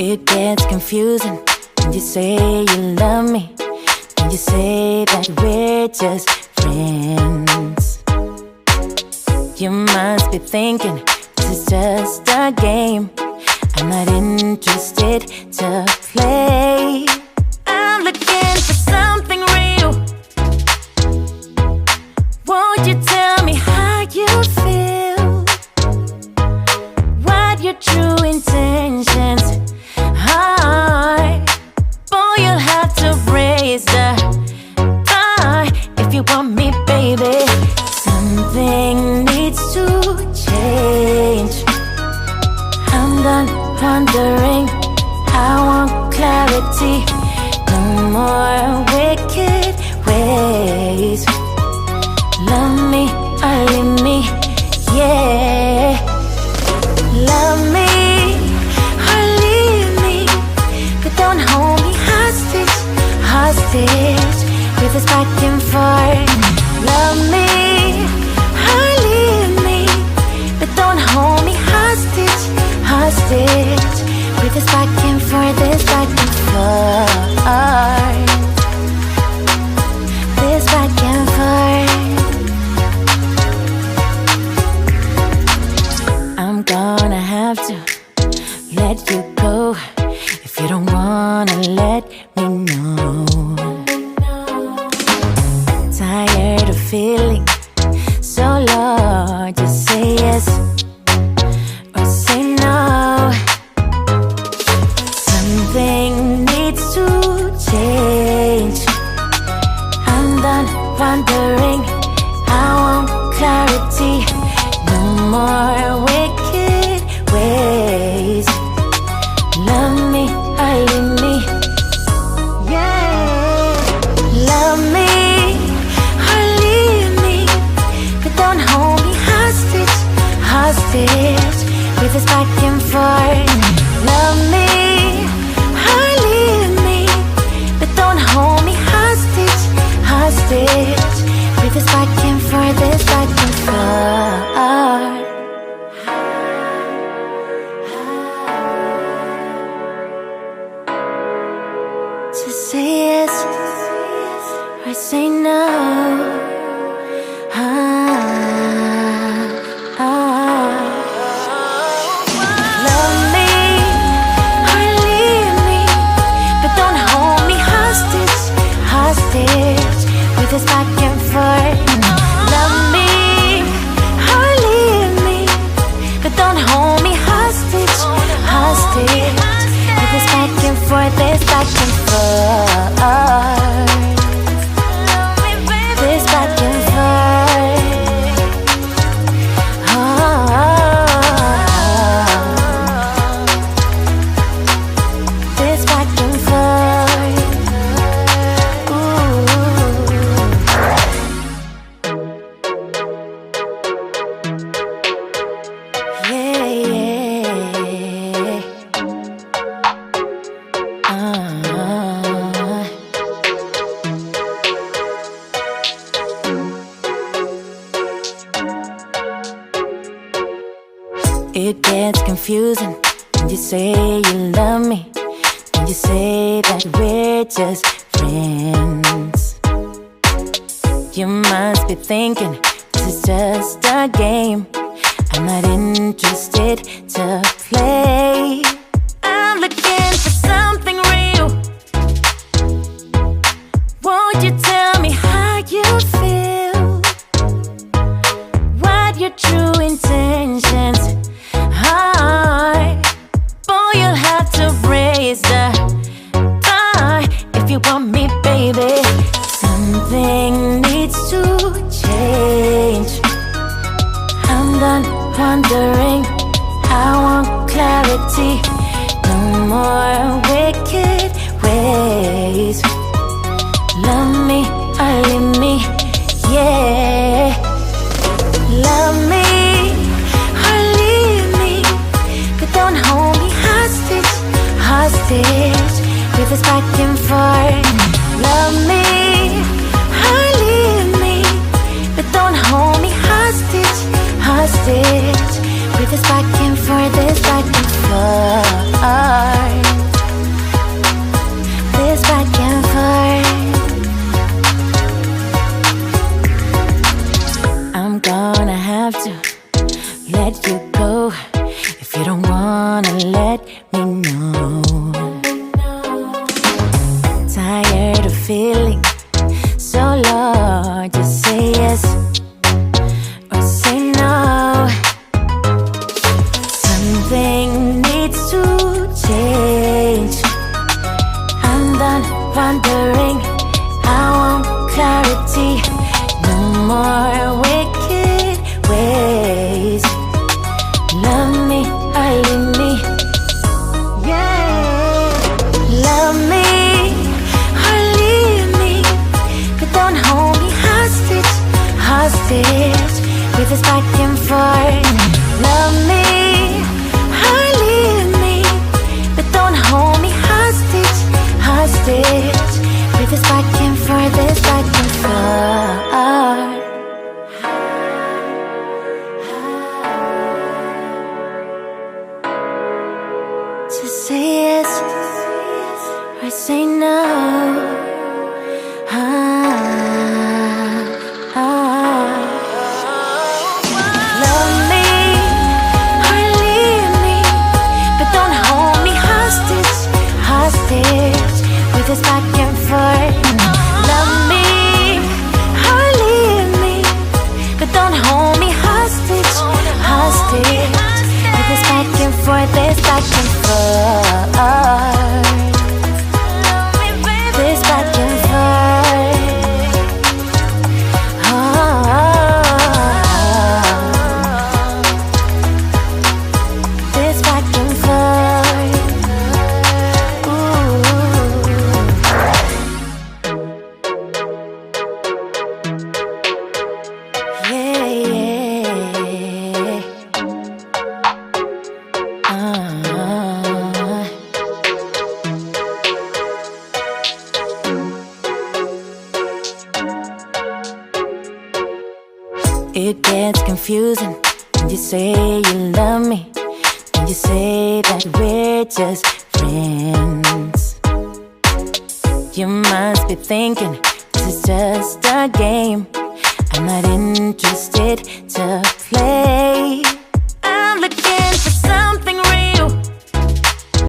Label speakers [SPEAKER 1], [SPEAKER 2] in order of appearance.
[SPEAKER 1] It gets confusing when you say you love me, when you say that we're just friends. You must be thinking this is just a game. I'm not interested to play. I'm looking for something real. Won't you tell me how you feel? What your true intentions are? Boy, you'll have to raise the bar if you want me, baby. Something needs to change. I'm done wondering, I want clarity. No more wicked ways. Love me or leave me, yeah. Love me or leave me, but don't hold me hostage, hostage with this back and forth. Love me or leave me, but don't hold me hostage, hostage with this back and forth, this back and forth, this back and forth. I'm gonna have to let you go if you don't wanna let me know. Tired of feeling so low, just say yes or say no. Something needs to change. I'm done wondering, I want clarity. No more wicked ways. Love me or leave me, yeah. Love me or leave me, but don't hold me hostage, hostage with this back and forth. Love me or leave me, but don't hold me hostage, hostage with this back and forth, this back and forth. Just say yes or say no. Love me or leave me, but don't hold me hostage, hostage with this back and forth. Love me or leave me, but don't hold me hostage, hostage with this back and forth, this back and forth, this back and forth. This back and forth. Yeah, yeah. It gets confusing when you say you love me, when you say that we're just friends. You must be thinking this is just a game. I'm not interested to play. I'm looking for something real. Won't you tell me how you feel? What your true intentions are? Boy, you'll have to raise the bar if you want me, baby. Something needs to change. I'm done wondering, I want clarity. No more wicked ways. Love me or leave me, yeah. Love me or leave me, but don't hold me hostage, hostage with this back and forth. Love me or leave me, but don't hold me hostage, hostage with this back and forth, this back and forth, this back and forth. I'm gonna have to let you go if you don't wanna let me know. Tired of feeling so low, just say yes or say no. Something needs to change. I'm done wondering, I want clarity. No more wicked ways. Love me or leave me, yeah. Love me or leave me, but don't hold me hostage, hostage with this back and forth. Love me or leave me, but don't hold me hostage, hostage with this back and forth, this back and forth. Just say yes or say no. Love me or leave me, but don't hold me hostage, hostage with this back and forth. Love me or leave me, but don't hold me hostage, hostage with this back and forth, this back and forth. This back and forth. This back and forth. Yeah, yeah. It gets confusing when you say you love me, when you say that we're just friends. You must be thinking this is just a game I'm not interested to play.